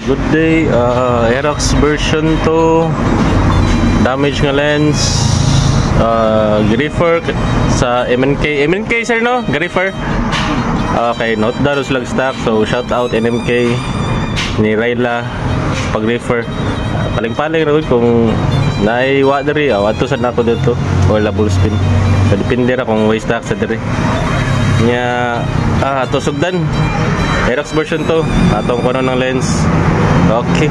Good day, Aerox version 2, damage nga lens, gripper sa MNK sir no? Gripper. Okay, not daros lag stock, so shout out NMK ni Rayla pag gripper. Paling-paling ra kung naiwa diri, ato sad nako dito or labul spin. So depende ra kung way stock sa diri. Nya ato sugdan. Aerox version 2, atong kuno ng lens. Okay.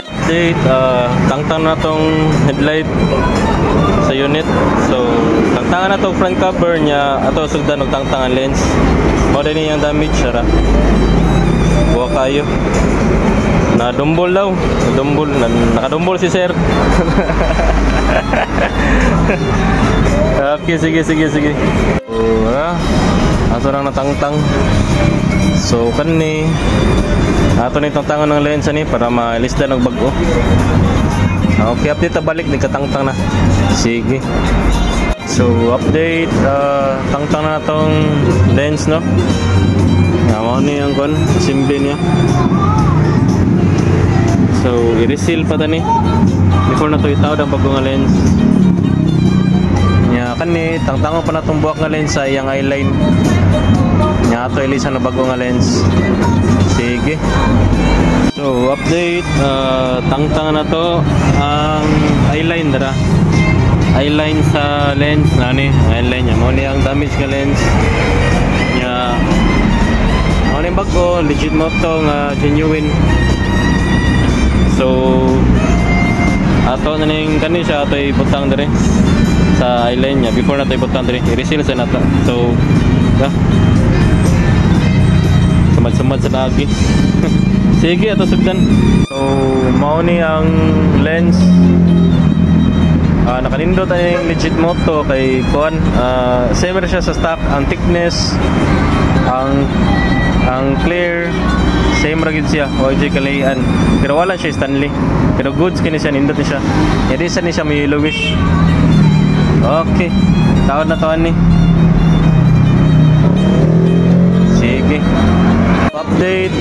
Update, tangtang na tong headlight sa unit. So, tangtangan na tong front cover niya. Ato sugdan og tangtangan lens. Mao din yung damage sara. Buwa kayo. Na dumbol daw. Dumbol, nakadumbol si sir. Okay, sige. So, ato lang natangtang. So, kani ato ni tangtangan ng lens ni para ma-lista ng bago. Okay, update balik ni katangtang na. Sige. So, update tangtang na tong lens no. Mao ni ang kon assembly niya. So, i-reseal pa tani before na to itawd ang bago nga lens. Nya kani tangtangon pa na tong buwak nga lens sa iyang eyeline. Nya ato ilisan na bago nga lens. Sige. So, update, tangtang na to ang eyeline dara. Eyeline sa lens nani, eyeline nya mo ni ang damage ka lens. Nya mo ni bago, legit mo to nga genuine. So, ato na ning kani siya ato ibutang diri sa eyeline nya before na to ibutang diri. I-reseal sa nato. So, sumad sa lagi. Sige, ato sugdan. So, mao ni ang lens. Nakanindot ang legit moto kay kuan. Same ra siya sa stock. Ang thickness, ang clear, same ra gid siya. OJ kalayan. Pero wala siya Stanley. Pero goods kini siya, nindot ni siya. Yadi sa ni siya may yellowish. Okay. Tawad na tawad ni. Sige. Update,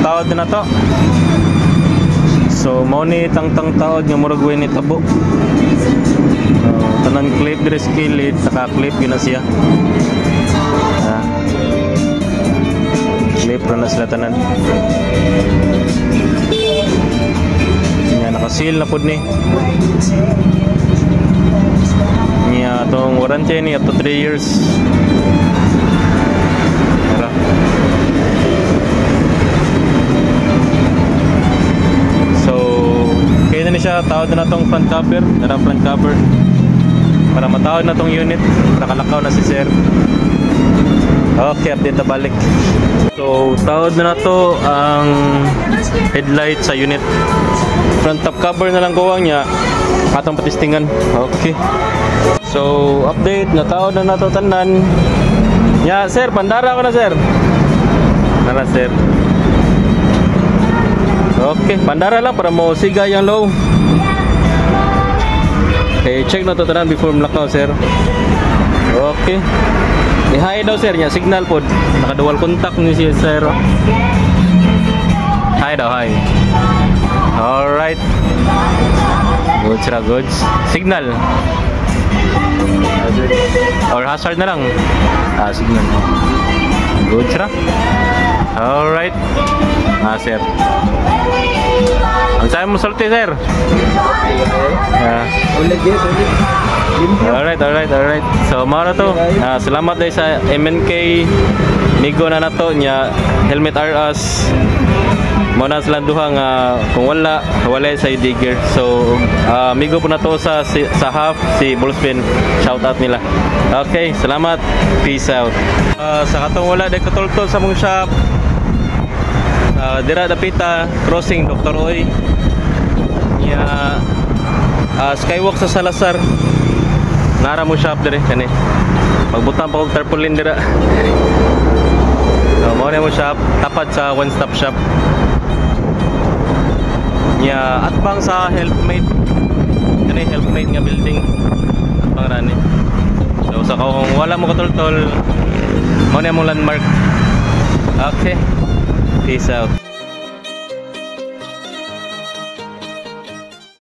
tawad na to. So, mao ni tangtang tawad nga murag way ni tabo. Tanan clip diri skillet, naka-clip yun na siya. Clip ra na sila tanan. Nya naka-seal na pud ni. Nya tong warranty ni up to 3 years. Siya tawad na tong front cover, front cover para matawad na tong unit. Nakalakaw na si sir. Okay, update na balik. So, tawad na to ang headlight sa unit. Front top cover na lang gawang niya atong patistingan. Okay. So, update na tawad na to tanan. Ya, sir, pandara ko na sir. Nara sir. Okay, pandara lang para mo siga yung low. Okay, check na to tanan before malakaw sir. Okay. I-high daw sir niya, signal pod. Naka-dual contact ni si sir. High daw, high. Alright. Goods ra, goods. Signal. Or hazard na lang. Signal. Goods ra. Alright. Sir. Ang sabi mo sulti, sir? Alright. So, mara to. Salamat dahil sa MNK Migo na nato niya. Helmet RS. Muna silang duha nga kung wala sa digger. So, Migo po na to sa half si Bullspin. Shout out nila. Okay, salamat. Peace out. Sa katong wala dahil katultol sa mong shop. Dira dapita crossing Dr. Oy ya skywalk sa Salazar nara mo shop dire kani magbutang pa og tarpaulin dira. Mao na mo shop tapat sa one stop shop ya atbang sa Helpmate kani Helpmate nga building atbang rani. So sa kung wala mo katultol mao na mo landmark. Okay. Peace out.